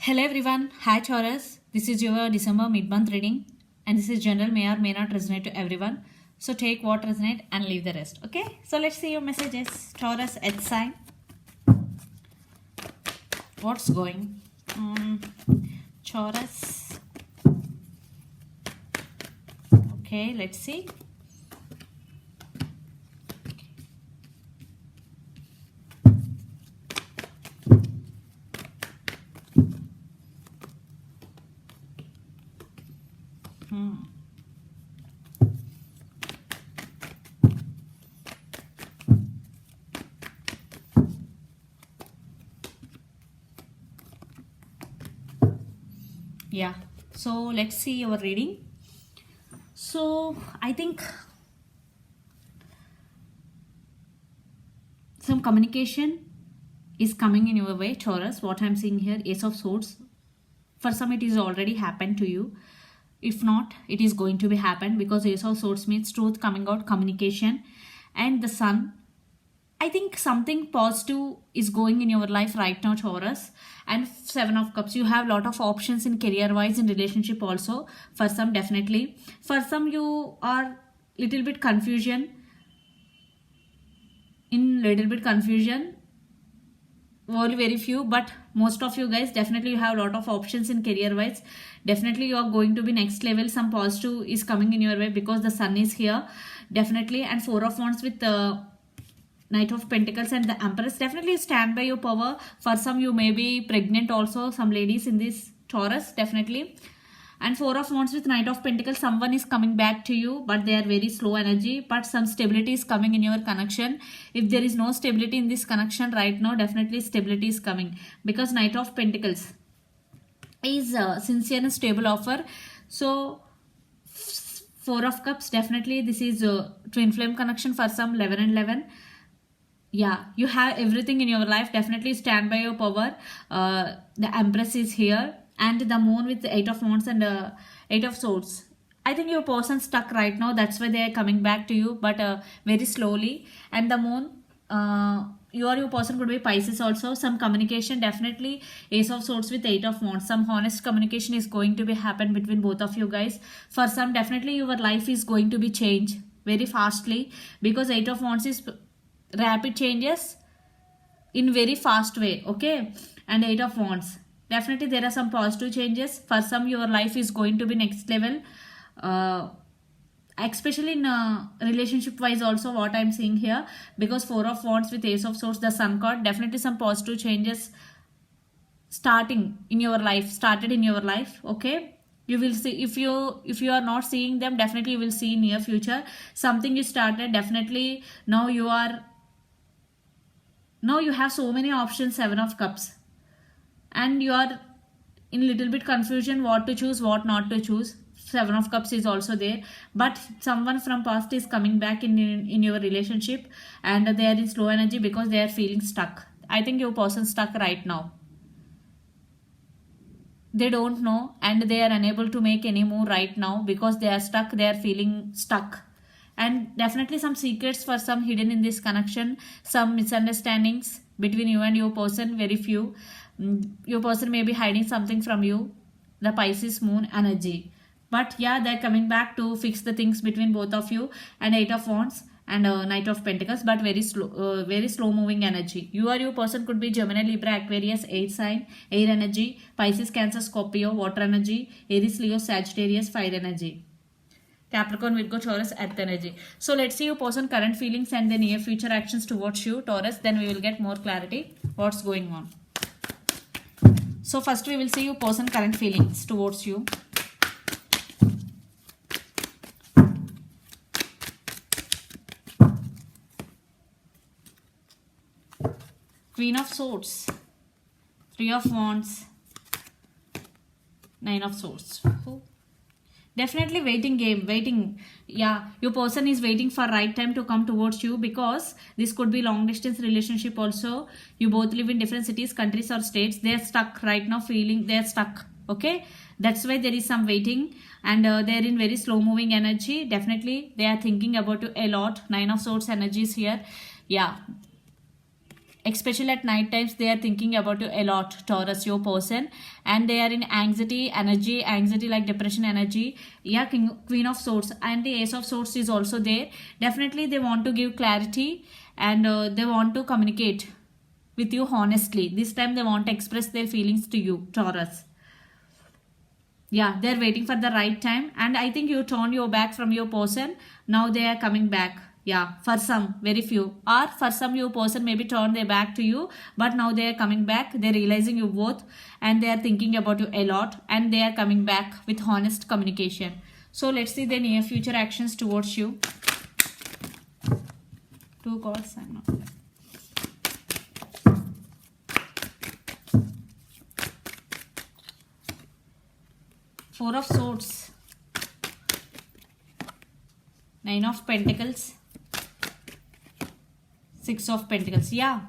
Hello everyone, hi Taurus. This is your December mid-month reading and this is general, may or may not resonate to everyone. So take what resonate and leave the rest. Okay, so let's see your messages. Taurus, Earth sign. What's going? Taurus. Okay, let's see. Yeah, so let's see your reading. So I think some communication is coming in your way, Taurus. What I'm seeing here, Ace of Swords. For some it is already happened to you. If not, it is going to be happened because Ace of Swords means truth coming out, communication. And the Sun, I think something positive is going in your life right now, Taurus. And Seven of Cups, you have a lot of options in career wise, in relationship also. For some, definitely. For some, you are little bit confusion. Only very few, but most of you guys, definitely you have a lot of options in career wise. Definitely you are going to be next level. Some positive is coming in your way because the Sun is here, definitely. And Four of Wands with the Knight of Pentacles and the Empress, definitely stand by your power. For some, you may be pregnant also, some ladies in this Taurus, definitely. And Four of Wands with Knight of Pentacles, someone is coming back to you, but they are very slow energy, but some stability is coming in your connection. If there is no stability in this connection right now, definitely stability is coming, because Knight of Pentacles is a sincere and stable offer. So Four of Cups, definitely this is a twin flame connection for some, 11 and 11. Yeah, you have everything in your life, definitely stand by your power. The Empress is here, and the Moon with the Eight of Wands and Eight of Swords. I think your person stuck right now, that's why they are coming back to you, but very slowly. And the Moon, you or your person could be Pisces also. Some communication, definitely Ace of Swords with Eight of Wands. Some honest communication is going to be happen between both of you guys. For some, definitely your life is going to be changed very fastly, because Eight of Wands is rapid changes in very fast way. Okay, and Eight of Wands, definitely there are some positive changes. For some, your life is going to be next level, especially in relationship wise also, what I'm seeing here, because Four of Wands with Ace of Swords, the Sun card, definitely some positive changes started in your life. Okay, you will see. If you are not seeing them, definitely you will see in near future. Something you started, definitely now you have so many options. Seven of Cups, and you are in little bit confusion what to choose, what not to choose. Seven of Cups is also there, but someone from past is coming back in your relationship, and they are in slow energy because they are feeling stuck. I think your person stuck right now. They don't know and they are unable to make any move right now because they are stuck. They are feeling stuck. And definitely some secrets for some hidden in this connection, some misunderstandings between you and your person, very few. Your person may be hiding something from you, the Pisces Moon energy. But yeah, they're coming back to fix the things between both of you. And Eight of Wands and Knight of Pentacles, but very slow moving energy. You or your person could be Gemini, Libra, Aquarius, air sign, air energy, Pisces, Cancer, Scorpio, water energy, Aries, Leo, Sagittarius, fire energy, Capricorn, Virgo, Taurus, earth energy. So let's see your person current feelings and the near future actions towards you, Taurus. Then we will get more clarity what's going on. So first we will see your person current feelings towards you. Queen of Swords, Three of Wands, Nine of Swords. Definitely waiting game, waiting. Yeah, your person is waiting for right time to come towards you, because this could be long distance relationship also. You both live in different cities, countries or states. They are stuck right now, feeling they are stuck. Okay, that's why there is some waiting, and they are in very slow moving energy. Definitely they are thinking about you a lot. Nine of Swords energy is here. Yeah, especially at night times, they are thinking about you a lot, Taurus, your person, and they are in anxiety energy, anxiety like depression energy. Yeah, Queen of Swords and the Ace of Swords is also there. Definitely they want to give clarity, and they want to communicate with you honestly. This time they want to express their feelings to you, Taurus. Yeah, they're waiting for the right time, and I think you turn your back from your person. Now they are coming back. Yeah, for some, very few, or for some, your person maybe turn their back to you, but now they are coming back. They're realizing you both, and they are thinking about you a lot, and they are coming back with honest communication. So let's see the near future actions towards you. Two cards, I'm not. Four of Swords, Nine of Pentacles, Six of Pentacles. Yeah,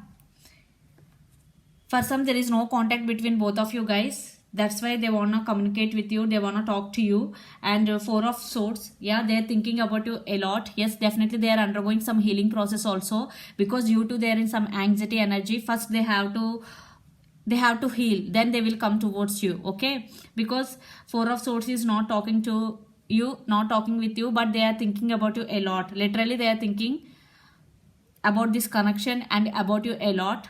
for some there is no contact between both of you guys. That's why they want to communicate with you, they want to talk to you. And Four of Swords, yeah, they're thinking about you a lot. Yes, definitely they are undergoing some healing process also, because due to they're in some anxiety energy. First they have to heal, then they will come towards you. Okay, because Four of Swords is not talking to you, not talking with you, but they are thinking about you a lot. Literally they are thinking about this connection and about you a lot.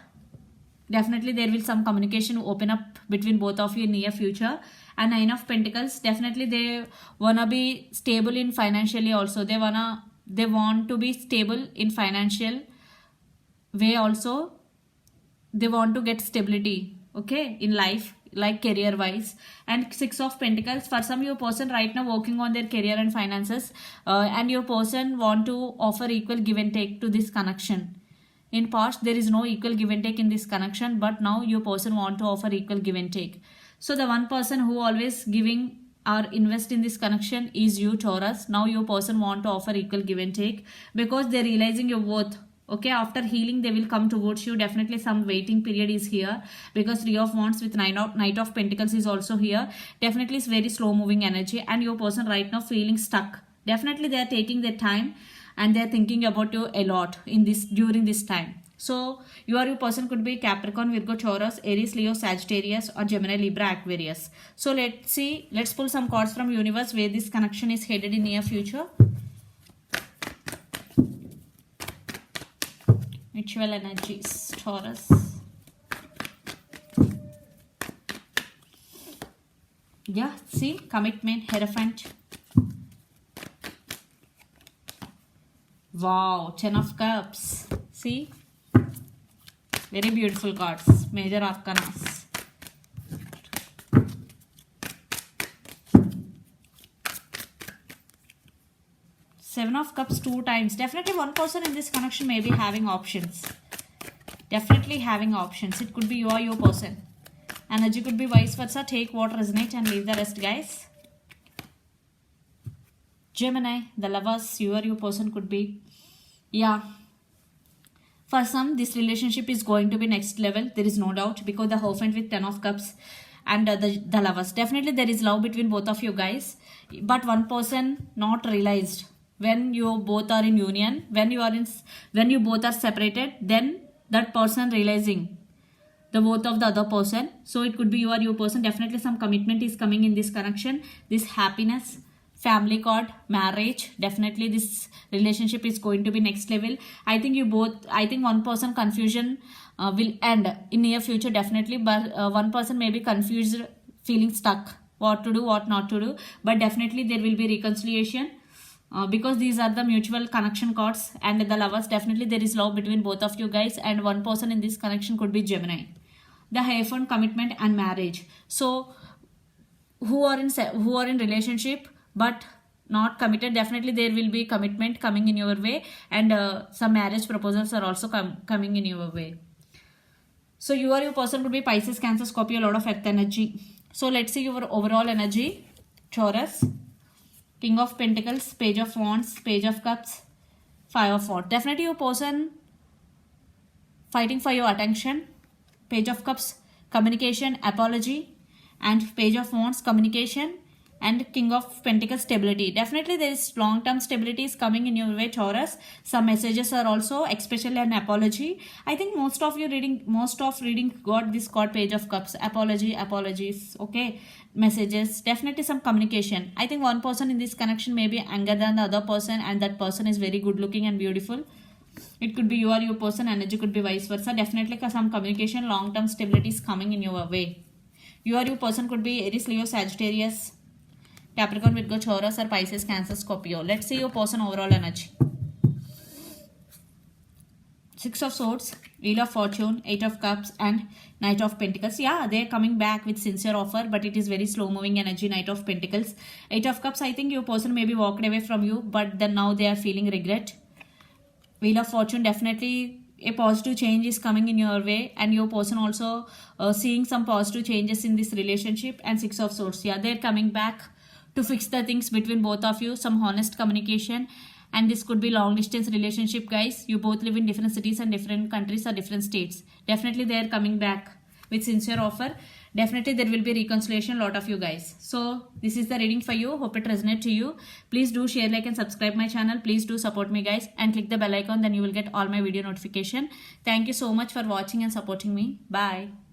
Definitely there will some communication open up between both of you in near future. And Nine of Pentacles, definitely they wanna be stable in financially also. They want to be stable in financial way also. They want to get stability, okay, in life, like career wise. And Six of Pentacles, for some, your person right now working on their career and finances, and your person want to offer equal give and take to this connection. In past there is no equal give and take in this connection, but now your person want to offer equal give and take. So the one person who always giving or invest in this connection is you, Taurus. Now your person want to offer equal give and take, because they're realizing your worth. Okay, after healing they will come towards you. Definitely some waiting period is here, because Three of Wands with Knight of Pentacles is also here. Definitely it's very slow moving energy, and your person right now feeling stuck. Definitely they are taking their time, and they are thinking about you a lot in this during this time. So your person could be Capricorn, Virgo, Taurus, Aries, Leo, Sagittarius, or Gemini, Libra, Aquarius. So let's pull some cards from universe where this connection is headed in near future. Mutual energies, Taurus. Yeah, see, commitment, Hierophant. Wow, Ten of Cups. See, very beautiful cards. Major Arcanas. Seven of Cups 2 times. Definitely one person in this connection may be having options. Definitely having options. It could be you or your person. Energy could be vice versa. Take what resonates and leave the rest, guys. Gemini, the Lovers, you or your person could be. Yeah. For some, this relationship is going to be next level. There is no doubt, because the Hierophant with Ten of Cups and the Lovers. Definitely there is love between both of you guys. But one person not realized. When you both are in union, when you both are separated, then that person realizing the worth of the other person. So it could be you or your person. Definitely some commitment is coming in this connection. This happiness, family card, marriage. Definitely this relationship is going to be next level. I think one person confusion will end in near future, definitely. But one person may be confused, feeling stuck, what to do, what not to do. But definitely there will be reconciliation. Because these are the mutual connection cards and the Lovers. Definitely there is love between both of you guys, and one person in this connection could be Gemini. The Hierophant, commitment and marriage. So who are in relationship but not committed, definitely there will be commitment coming in your way, and some marriage proposals are also coming in your way. So you or your person could be Pisces, Cancer, Scorpio, a lot of earth energy. So let's see your overall energy. Taurus, King of Pentacles, Page of Wands, Page of Cups, Five of Wands. Definitely your person fighting for your attention. Page of Cups, communication, apology, and Page of Wands, communication and King of Pentacles, stability. Definitely there is long-term stability is coming in your way, Taurus. Some messages are also, especially an apology. I think most of reading got this card, Page of Cups. Apologies, okay, messages, definitely some communication. I think one person in this connection may be younger than the other person, and that person is very good looking and beautiful. It could be you or your person, energy could be vice versa. Definitely some communication, long-term stability is coming in your way. You or your person could be Aries, Leo, Sagittarius, Capricorn, Virgo, Taurus, or Pisces, Cancer, Scorpio. Let's see your person overall energy. 6 of Swords, Wheel of Fortune, 8 of Cups, and Knight of Pentacles. Yeah, they're coming back with sincere offer, but it is very slow moving energy. Knight of Pentacles, 8 of Cups. I think your person may be walked away from you, but then now they are feeling regret. Wheel of Fortune, definitely a positive change is coming in your way, and your person also seeing some positive changes in this relationship. And 6 of Swords, yeah, they're coming back to fix the things between both of you, some honest communication. And this could be long distance relationship, guys. You both live in different cities and different countries or different states. Definitely they are coming back with sincere offer. Definitely there will be reconciliation, lot of you guys. So this is the reading for you. Hope it resonates to you. Please do share, like, and subscribe my channel. Please do support me, guys, and click the bell icon. Then you will get all my video notification. Thank you so much for watching and supporting me. Bye.